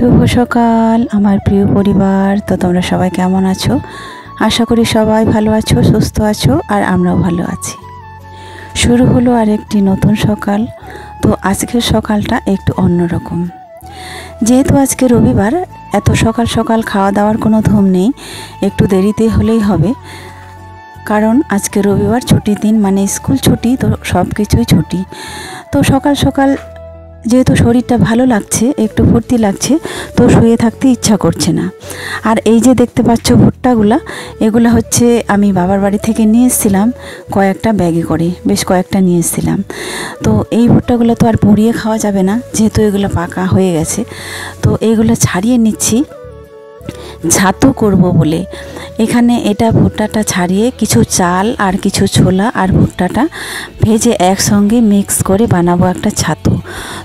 শুভ সকাল আমার প্রিয় পরিবার। তো তোমরা সবাই কেমন আছো? আশা করি সবাই ভালো আছো, সুস্থ আছো, আর আমরাও ভালো আছি। শুরু হলো আরেকটি নতুন সকাল। তো আজকের সকালটা একটু অন্যরকম। যেহেতু আজকে রবিবার, এত সকাল সকাল খাওয়া দাওয়ার কোনো ধুম নেই, একটু দেরিতে হলেই হবে। কারণ আজকে রবিবার ছুটির দিন, মানে স্কুল ছুটি, তো সব কিছুই ছুটি। তো সকাল সকাল যেহেতু শরীরটা ভালো লাগছে, একটু ফুর্তি লাগছে, তো শুয়ে থাকতে ইচ্ছা করছে না। আর এই যে দেখতে পাচ্ছ ভুট্টাগুলা, এগুলো হচ্ছে আমি বাবার বাড়ি থেকে নিয়ে এসেছিলাম কয়েকটা ব্যাগে করে, বেশ কয়েকটা নিয়ে এসেছিলাম। তো এই ভুট্টাগুলো তো আর পুড়িয়ে খাওয়া যাবে না, যেহেতু এগুলো পাকা হয়ে গেছে। তো এইগুলো ছাড়িয়ে নিচ্ছি ছাতু করব বলে। এখানে এটা ভুট্টাটা ছাড়িয়ে কিছু চাল আর কিছু ছোলা আর ভুট্টাটা ভেজে একসঙ্গে মিক্স করে বানাবো একটা ছাতু।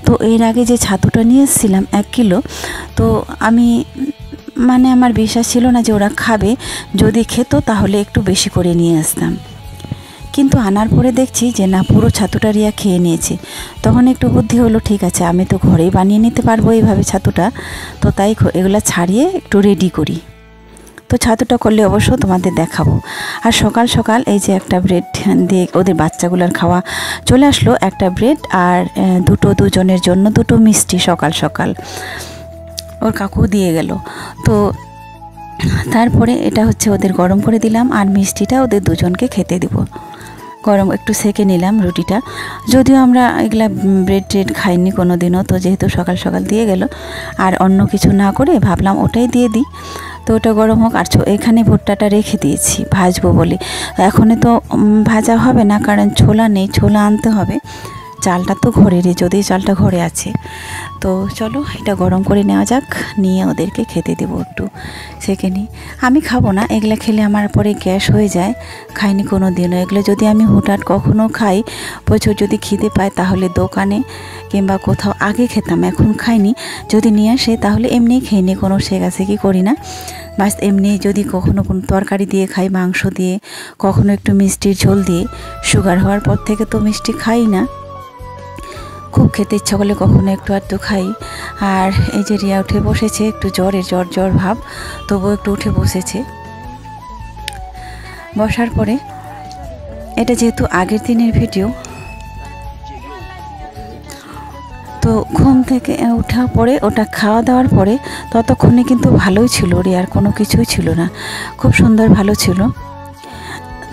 তো এর আগে যে ছাতুটা নিয়ে এসেছিলাম 1 কিলো, তো আমি আমার বিশ্বাস ছিল না যে ওরা খাবে। যদি খেত তাহলে একটু বেশি করে নিয়ে আসতাম, কিন্তু আনার পরে দেখছি যে না, পুরো ছাতুটা রিয়া খেয়ে নিয়েছে। তখন একটু বুদ্ধি হলো, ঠিক আছে আমি তো ঘরেই বানিয়ে নিতে পারবো এইভাবে ছাতুটা, তো তাই এগুলা ছাড়িয়ে একটু রেডি করি। তো ছাতুটা করলে অবশ্য তোমাদের দেখাবো। আর সকাল সকাল এই যে একটা ব্রেড দিয়ে ওদের বাচ্চাগুলোর খাওয়া চলে আসলো, একটা ব্রেড আর দুজনের জন্য 2টো মিষ্টি সকাল সকাল ওর কাকু দিয়ে গেল। তো তারপরে এটা হচ্ছে ওদের গরম করে দিলাম, আর মিষ্টিটা ওদের দুজনকে খেতে দিব। গরম একটু সেকে নিলাম রুটিটা। যদিও আমরা এগুলা ব্রেড ট্রেড খাইনি কোনো দিনও, তো যেহেতু সকাল সকাল দিয়ে গেল আর অন্য কিছু না করে ভাবলাম ওটাই দিয়ে দিই। তো ওটা গরম হোক। আর এখানে ভুট্টাটা রেখে দিয়েছি ভাজবো বলে। এখনই তো ভাজা হবে না, কারণ ছোলা নেই, ছোলা আনতে হবে। চালটা তো ঘরেরই, যদি চালটা ঘরে আছে। তো চলো এটা গরম করে নেওয়া যাক, নিয়ে ওদেরকে খেতে দেবো। একটু সেকে নিই। আমি খাবো না, এগুলো খেলে আমার পরে গ্যাস হয়ে যায়, খাইনি কোনো দিনও এগুলো। যদি আমি হুটহাট কখনও খাই, প্রচুর যদি খিদে পায়, তাহলে দোকানে কিংবা কোথাও আগে খেতাম, এখন খাইনি। যদি নিয়ে আসে তাহলে এমনিই খেয়ে নিই, কোনো সেকাসেকি করি না। বাস এমনি যদি কখনো কোনো তরকারি দিয়ে খাই, মাংস দিয়ে, কখনো একটু মিষ্টির ঝোল দিয়ে। সুগার হওয়ার পর থেকে তো মিষ্টি খাই না, খুব খেতে ইচ্ছা করলে কখনো একটু আধটু খাই। আর এই যে রিয়া উঠে বসেছে, একটু জ্বর ভাব, তবুও একটু উঠে বসেছে। বসার পরে এটা যেহেতু আগের দিনের ভিডিও, তো ঘুম থেকে ওঠার পরে ওটা খাওয়া দাওয়ার পরে ততক্ষণে কিন্তু ভালোই ছিল, রিয়ার কোনো কিছুই ছিল না, খুব সুন্দর ভালো ছিল।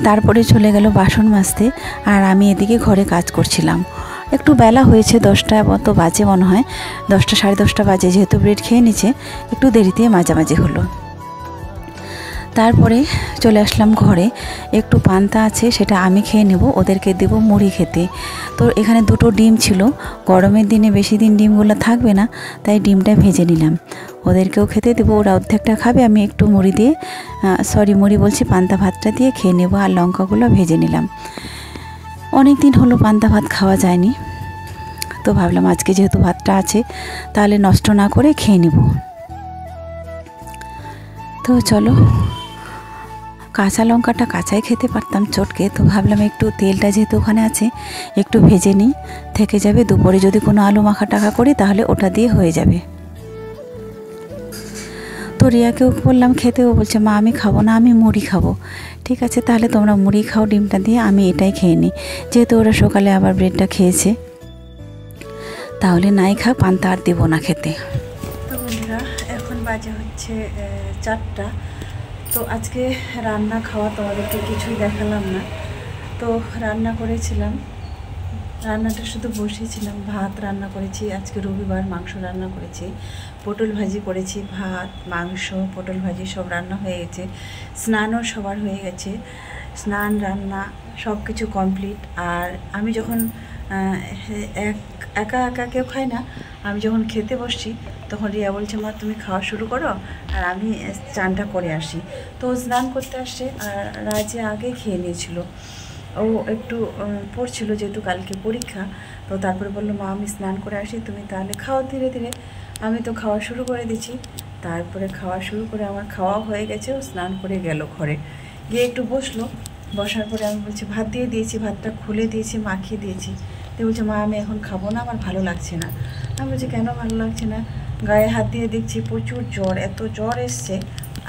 তারপরে চলে গেল বাসন মাজতে, আর আমি এদিকে ঘরে কাজ করছিলাম। একটু বেলা হয়েছে, 10টা মতো বাজে মনে হয়, 10টা সাড়ে 10টা বাজে। যেহেতু ব্রেড খেয়ে নিচ্ছে, একটু দেরিতে মাঝামাঝি হলো। তারপরে চলে আসলাম ঘরে। একটু পান্তা আছে, সেটা আমি খেয়ে নেব, ওদেরকে দেব মুড়ি খেতে। তো এখানে 2টো ডিম ছিল, গরমের দিনে বেশি দিন ডিমগুলো থাকবে না, তাই ডিমটা ভেজে নিলাম, ওদেরকেও খেতে দেবো। ওরা অর্ধেকটা খাবে, আমি একটু মুড়ি দিয়ে, মুড়ি বলছি, পান্তা ভাতটা দিয়ে খেয়ে নেব। আর লঙ্কাগুলো ভেজে নিলাম। অনেক দিন হলো পান্তা ভাত খাওয়া যায়নি, তো ভাবলাম আজকে যেহেতু ভাতটা আছে, তাহলে নষ্ট না করে খেয়ে নেব। তো চলো, কাঁচা লঙ্কাটা কাঁচাই খেতে পারতাম চটকে, তো ভাবলাম একটু তেলটা যেহেতু ওখানে আছে, একটু ভেজে নিই, থেকে যাবে। দুপুরে যদি কোনো আলু মাখা টাখা করি, তাহলে ওটা দিয়ে হয়ে যাবে। তো রিয়াকেও বললাম খেতে, ও বলছে মা আমি খাবো না, আমি মুড়ি খাবো। ঠিক আছে, তাহলে তোমরা মুড়ি খাও ডিমটা দিয়ে, আমি এটাই খেয়ে নিই। যেহেতু ওরা সকালে আবার ব্রেডটা খেয়েছে, তাহলে নাই খা, পান্তা আর দেবো না খেতে। তো বন্ধুরা, এখন বাজে হচ্ছে 4টা। তো আজকে রান্না খাওয়া তোমাদেরকে কিছুই দেখালাম না। তো রান্না করেছিলাম, রান্নাটা শুধু বসিয়েছিলাম, ভাত রান্না করেছি, আজকে রবিবার মাংস রান্না করেছি, পটল ভাজি করেছি, ভাত মাংস পটল ভাজি সব রান্না হয়ে গেছে। স্নানও সবার হয়ে গেছে, স্নান রান্না সব কিছু কমপ্লিট। আর আমি যখন একা একা কেউ খাই না, আমি যখন খেতে বসছি, তখন রিয়া বলছে মা তুমি খাওয়া শুরু করো, আর আমি চানটা করে আসি। তো স্নান করতে আসছে, আর রাজে আগে খেয়ে নিয়েছিল। ও একটু পড়ছিল, যেহেতু কালকে পরীক্ষা। তো তারপরে বললো মা আমি স্নান করে আসি, তুমি তাহলে খাও ধীরে ধীরে। আমি তো খাওয়া শুরু করে দিচ্ছি। তারপরে খাওয়া শুরু করে আমার খাওয়া হয়ে গেছে, ও স্নান করে গেল ঘরে, গিয়ে একটু বসলো। বসার পরে আমি বলছি ভাত দিয়ে দিয়েছি, ভাতটা খুলে দিয়েছি, মাখিয়ে দিয়েছি। তো বলছে মা আমি এখন খাবো না, আমার ভালো লাগছে না। আমি বলছি কেন ভালো লাগছে না? গায়ে হাত দিয়ে দেখছি প্রচুর জ্বর, এত জ্বর এসছে।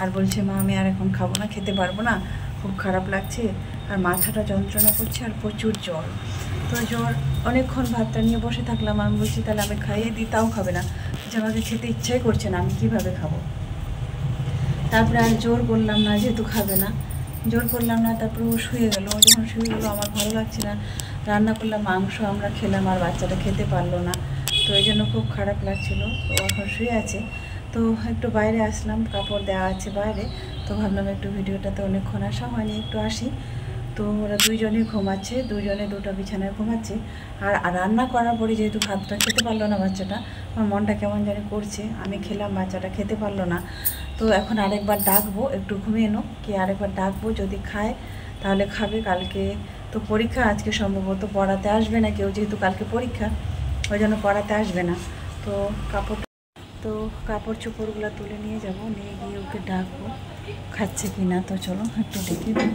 আর বলছে মা আমি আর এখন খাবো না, খেতে পারবো না, খুব খারাপ লাগছে, আর মাথাটা যন্ত্রণা করছে, আর প্রচুর জ্বর। তো জ্বর, অনেকক্ষণ ভাতটা নিয়ে বসে থাকলাম। আমি বলছি তাহলে আমি খাইয়ে দিই, তাও খাবে না, যে আমাকে খেতে ইচ্ছাই করছে না, আমি কীভাবে খাবো। তারপরে আর জোর করলাম না, যেহেতু খাবে না, জোর করলাম না। তারপরে ও শুয়ে গেলো। ও যখন শুয়ে গেলো আমার ভালো লাগছে না, রান্না করলাম মাংস, আমরা খেলাম, আর বাচ্চাটা খেতে পারলো না। তো এই জন্য খুব খারাপ লাগছিলো। তো এখন শুয়ে আছে। তো একটু বাইরে আসলাম, কাপড় দেওয়া আছে বাইরে, তো ভাবলাম একটু ভিডিওটাতে অনেকক্ষণ আসা হয়নি, একটু আসি। তো ওরা দুইজনেই ঘুমাচ্ছে, দুইজনে দুটো বিছানায় ঘুমাচ্ছে। আর রান্না করার পরে যেহেতু ভাতটা খেতে পারলো না বাচ্চাটা, আমার মনটা কেমন জানি করছে। আমি খেলাম, বাচ্চাটা খেতে পারলো না। তো এখন আরেকবার ডাকবো, একটু ঘুমিয়ে নো, কি আরেকবার ডাকবো, যদি খায় তাহলে খাবে। কালকে তো পরীক্ষা, আজকে সম্ভবত পড়াতে আসবে না কেউ, যেহেতু কালকে পরীক্ষা, ওই জন্য পড়াতে আসবে না। তো কাপড় চোপড়গুলো তুলে নিয়ে যাব, নিয়ে গিয়ে ওকে ডাকবো খাচ্ছে কি না। তো চলো একটু ডেকে দিই।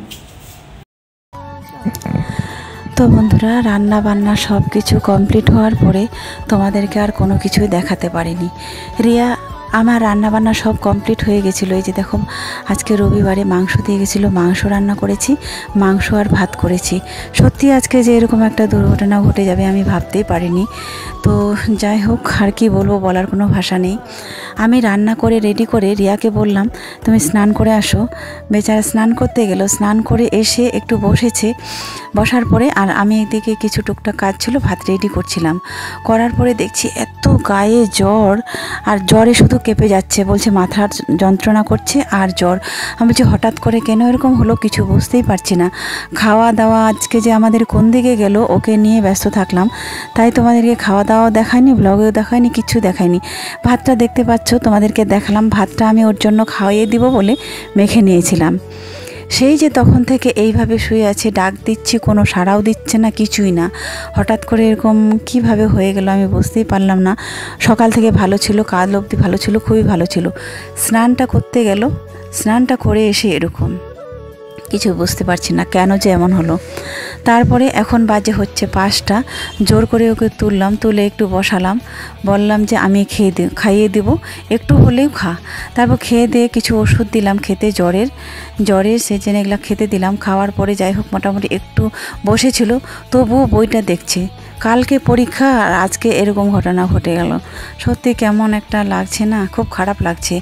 তো বন্ধুরা, রান্না বান্না সব কিছু কমপ্লিট হওয়ার পরে তোমাদেরকে আর কোনো কিছুই দেখাতে পারিনি। রিয়া, আমার রান্নাবান্না সব কমপ্লিট হয়ে গেছিলো। এই যে দেখো, আজকে রবিবারে মাংস দিয়ে গেছিলো, মাংস রান্না করেছি, মাংস আর ভাত করেছি। সত্যি আজকে যে এরকম একটা দুর্ঘটনা ঘটে যাবে আমি ভাবতেই পারিনি। তো যাই হোক, আর কি বলবো, বলার কোনো ভাষা নেই। আমি রান্না করে রেডি করে রিয়াকে বললাম তুমি স্নান করে আসো। বেচারা স্নান করতে গেল, স্নান করে এসে একটু বসেছে। বসার পরে আর আমি একদিকে কিছু টুকটাক কাজ ছিল, ভাত রেডি করছিলাম। করার পরে দেখছি এত গায়ে জ্বর, আর জ্বরে শুধু কেঁপে যাচ্ছে, বলছে মাথার যন্ত্রণা করছে আর জ্বর। আমি বলছি হঠাৎ করে কেন এরকম হলো, কিছু বুঝতেই পারছি না। খাওয়া দাওয়া আজকে যে আমাদের কোন দিকে গেল, ওকে নিয়ে ব্যস্ত থাকলাম, তাই তোমাদেরকে খাওয়া দাওয়া দেখায়নি, ব্লগেও দেখায়নি, কিচ্ছু দেখায়নি। ভাতটা দেখতে পাচ্ছ, তোমাদেরকে দেখালাম। ভাতটা আমি ওর জন্য খাওয়াইয়ে দিব বলে মেখে নিয়েছিলাম। সেই যে তখন থেকে এইভাবে শুয়ে আছে, ডাক দিচ্ছি, কোনো সাড়াও দিচ্ছে না, কিছুই না। হঠাৎ করে এরকম কিভাবে হয়ে গেল আমি বুঝতেই পারলাম না। সকাল থেকে ভালো ছিল, কাল অবধি ভালো ছিল, খুবই ভালো ছিল। স্নানটা করতে গেল, স্নানটা করে এসে এরকম, কিছু বুঝতে পারছি না কেন যে এমন হলো। তারপরে এখন বাজে হচ্ছে 5টা, জোর করে ওকে তুললাম, তুলে একটু বসালাম, বললাম যে আমি খাইয়ে দেব, একটু হলেও খা। তারপর খেয়ে দিয়ে কিছু ওষুধ দিলাম খেতে, জ্বরের সেজন্য এগুলো খেতে দিলাম। খাওয়ার পরে যাই হোক মোটামুটি একটু বসেছিল, তবুও বইটা দেখছে। কালকে পরীক্ষা আর আজকে এরকম ঘটনা ঘটে গেল। সত্যি কেমন একটা লাগছে না, খুব খারাপ লাগছে।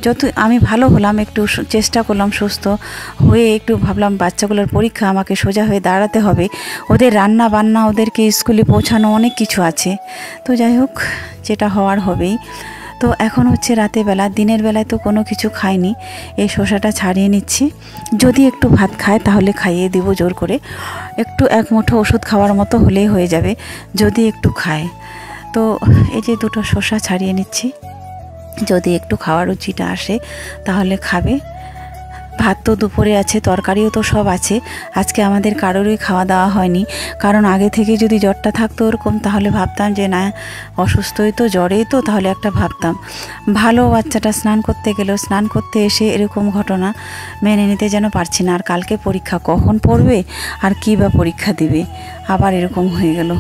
যত আমি ভালো হলাম, একটু চেষ্টা করলাম সুস্থ হয়ে, একটু ভাবলাম বাচ্চাগুলোর পরীক্ষা, আমাকে সোজা হয়ে দাঁড়াতে হবে, ওদের রান্না বান্না, ওদেরকে স্কুলে পৌঁছানো, অনেক কিছু আছে। তো যাই হোক, যেটা হওয়ার হবেই। তো এখন হচ্ছে রাতের বেলা, দিনের বেলায় তো কোনো কিছু খাইনি, এই শসাটা ছাড়িয়ে নিচ্ছি। যদি একটু ভাত খায় তাহলে খাইয়ে দিব জোর করে, একটু এক মুঠো ওষুধ খাওয়ার মতো হলেই হয়ে যাবে যদি একটু খায়। তো এই যে দুটো শসা ছাড়িয়ে নিচ্ছি, যদি একটু খাওয়ার রুচিটা আসে তাহলে খাবে। ভাত তো দুপুরে আছে, তরকারিও তো সব আছে। আজকে আমাদের কারোরই খাওয়া দাওয়া হয়নি, কারণ আগে থেকে যদি জ্বরটা থাকতো ওরকম, তাহলে ভাবতাম যে না অসুস্থই তো, জ্বরেই তো, তাহলে একটা ভাবতাম। ভালো, বাচ্চাটা স্নান করতে গেল, স্নান করতে এসে এরকম ঘটনা মেনে নিতে যেন পারছি না। আর কালকে পরীক্ষা, কখন পড়বে আর কী বা পরীক্ষা দিবে, আবার এরকম হয়ে গেল।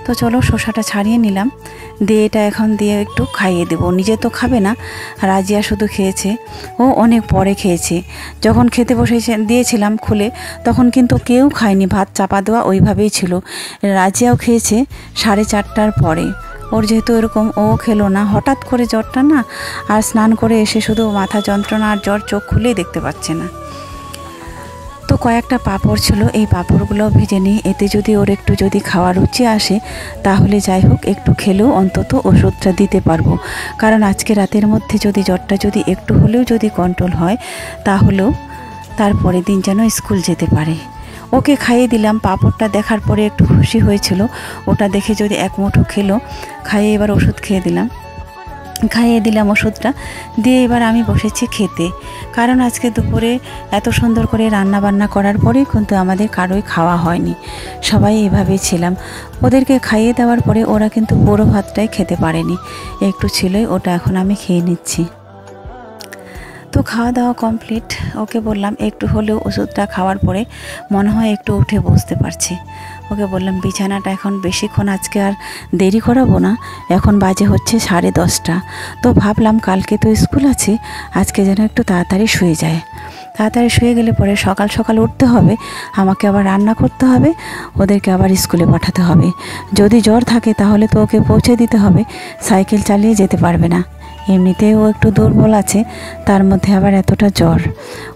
তো চলো শসাটা ছাড়িয়ে নিলাম, দিয়ে এটা এখন দিয়ে একটু খাইয়ে দেবো। নিজে তো খাবে না, রাজিয়া শুধু খেয়েছে, ও অনেক পরে খেয়েছে। যখন খেতে দিয়েছিলাম খুলে, তখন কিন্তু কেউ খায়নি, ভাত চাপা দেওয়া ওইভাবেই ছিল। রাজিয়াও খেয়েছে 4:30টার পরে। ওর যেহেতু এরকম, ও খেলো না। হঠাৎ করে জ্বরটা না, আর স্নান করে এসে শুধু মাথা যন্ত্রণা আর জ্বর, চোখ খুলেই দেখতে পাচ্ছে না। তো কয়েকটা পাঁপড় ছিল, এই পাঁপড়গুলো ভেজে নিই, এতে যদি ওর একটু যদি খাওয়ার রুচি আসে তাহলে যাই হোক একটু খেলেও অন্তত ওষুধটা দিতে পারবো। কারণ আজকে রাতের মধ্যে যদি জ্বরটা যদি একটু হলেও যদি কন্ট্রোল হয়, তাহলেও তারপরের দিন যেন স্কুল যেতে পারে। ওকে খাইয়ে দিলাম, পাঁপড়টা দেখার পরে একটু খুশি হয়েছিল, ওটা দেখে যদি এক মুঠো খেলো, খাইয়ে এবার ওষুধ খাইয়ে দিলাম ওষুধটা দিয়ে। এবার আমি বসেছি খেতে, কারণ আজকে দুপুরে এত সুন্দর করে রান্না বান্না করার পরেই কিন্তু আমাদের কারোই খাওয়া হয়নি, সবাই এভাবেই ছিলাম। ওদেরকে খাইয়ে দেওয়ার পরে ওরা কিন্তু পুরো ভাতটাই খেতে পারেনি, একটু ছিলই, ওটা এখন আমি খেয়ে নিচ্ছি। তো খাওয়া দাওয়া কমপ্লিট। ওকে বললাম একটু হলেও ওষুধটা খাওয়ার পরে মনে হয় একটু উঠে বসতে পারছি। ওকে বললাম বিছানাটা এখন বেশিক্ষণ আজকে আর দেরি করাবো না, এখন বাজে হচ্ছে 10:30। তো ভাবলাম কালকে তো স্কুল আছে, আজকে যেন একটু তাড়াতাড়ি শুয়ে যায়। তাড়াতাড়ি শুয়ে গেলে পরে সকাল সকাল উঠতে হবে, আমাকে আবার রান্না করতে হবে, ওদেরকে আবার স্কুলে পাঠাতে হবে। যদি জ্বর থাকে তাহলে তো ওকে পৌঁছে দিতে হবে, সাইকেল চালিয়ে যেতে পারবে না। এমনিতেও একটু দুর্বল আছে, তার মধ্যে আবার এতটা জ্বর,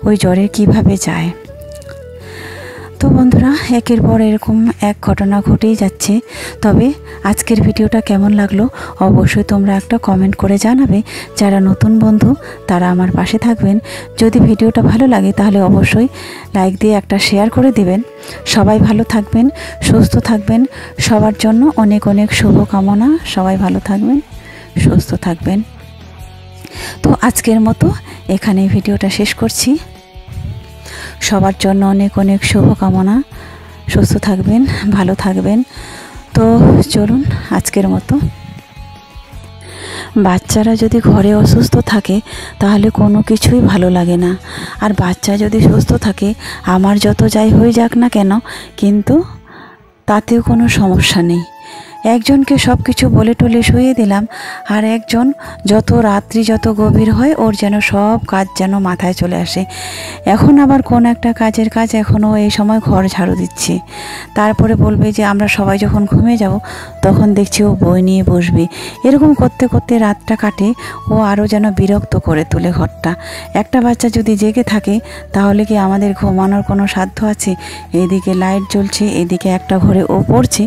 ওই জ্বরে কিভাবে যায়। তো বন্ধুরা, একের পর এরকম এক ঘটনা ঘটেই যাচ্ছে। তবে আজকের ভিডিওটা কেমন লাগলো অবশ্যই তোমরা একটা কমেন্ট করে জানাবে। যারা নতুন বন্ধু তারা আমার পাশে থাকবেন। যদি ভিডিওটা ভালো লাগে তাহলে অবশ্যই লাইক দিয়ে একটা শেয়ার করে দিবেন। সবাই ভালো থাকবেন, সুস্থ থাকবেন, সবার জন্য অনেক অনেক শুভকামনা। সবাই ভালো থাকবেন, সুস্থ থাকবেন। তো আজকের মতো এখানে ভিডিওটা শেষ করছি। সবার জন্য অনেক অনেক শুভকামনা। সুস্থ থাকবেন, ভালো থাকবেন। তো চলুন আজকের মতো। বাচ্চারা যদি ঘরে অসুস্থ থাকে তাহলে কোনো কিছুই ভালো লাগে না। আর বাচ্চা যদি সুস্থ থাকে, আমার যত যাই হয়ে যাক না কেন, কিন্তু তাতেও কোনো সমস্যা নেই। একজনকে সব কিছু বলে টলে শুয়ে দিলাম, আর একজন যত রাত্রি যত গভীর হয় ওর যেন সব কাজ যেন মাথায় চলে আসে। এখন আবার কোন একটা কাজের কাজ এখনও এই সময় ঘর ঝাড়ু দিচ্ছে, তারপরে বলবে যে আমরা সবাই যখন ঘুমিয়ে যাব তখন দেখছি ও বই নিয়ে বসবে। এরকম করতে করতে রাতটা কাটে, ও আরও যেন বিরক্ত করে তোলে ঘরটা। একটা বাচ্চা যদি জেগে থাকে তাহলে কি আমাদের ঘুমানোর কোনো সাধ্য আছে? এদিকে লাইট জ্বলছে, এদিকে একটা ঘরে ও পড়ছে।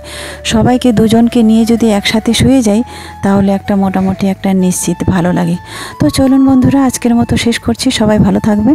সবাইকে দুজনকে নিয়ে যদি একসাথে শুয়ে যাই তাহলে একটা মোটামুটি একটা নিশ্চিত ভালো লাগে। তো চলুন বন্ধুরা, আজকের মতো শেষ করছি। সবাই ভালো থাকবেন।